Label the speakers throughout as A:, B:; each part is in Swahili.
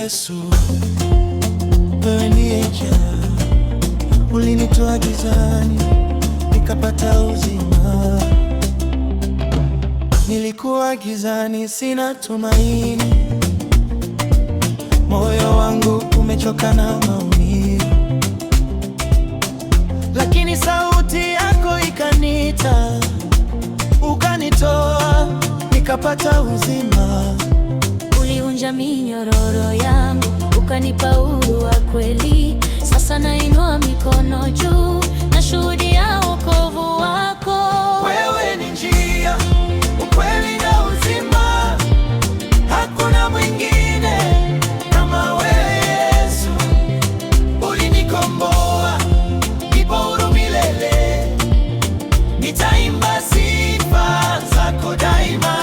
A: Yesu, wewe ndiye njia, ulinitoa gizani nikapata uzima. Nilikuwa gizani, sina tumaini, moyo wangu umechoka na maumivu, lakini sauti yako ikaniita, ukanitoa nikapata uzima.
B: Uliunja minyororo yangu, ukanipa uhuru wa kweli. Sasa nainua mikono juu, nashuhudia wokovu wako.
A: Wewe ni njia, ukweli na uzima, hakuna mwingine kama wewe Yesu. Ulinikomboa, nipo huru milele, nitaimba sifa zako daima.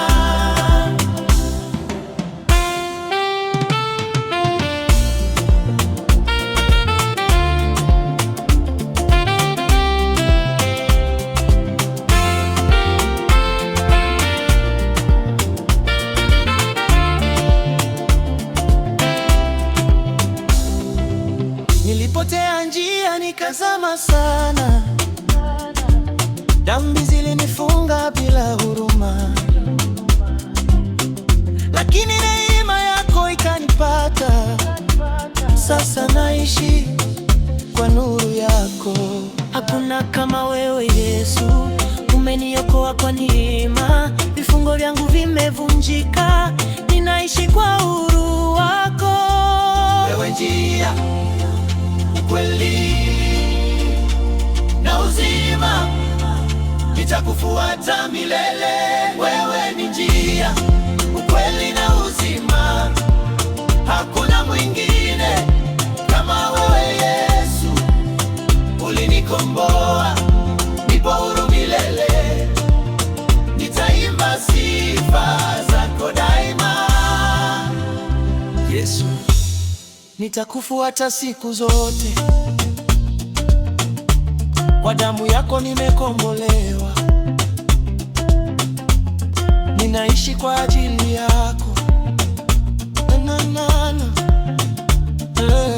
A: Nilipotea njia nikazama sana, dhambi zilinifunga bila huruma, lakini neema yako ikanipata. Sasa naishi kwa nuru yako.
B: Hakuna kama wewe Yesu, umeniokoa kwa neema. Vifungo vyangu vimevunjika, ninaishi kwa uhuru wako.
A: Wewe njia, ukweli na uzima, nitakufuata milele. Wewe ni njia, ukweli na uzima, hakuna mwingine kama wewe Yesu. Ulinikomboa, nipo huru milele, nitaimba sifa zako daima. Yesu, nitakufuata siku zote, kwa damu yako nimekombolewa, ninaishi kwa ajili yako. Na, na, na, na.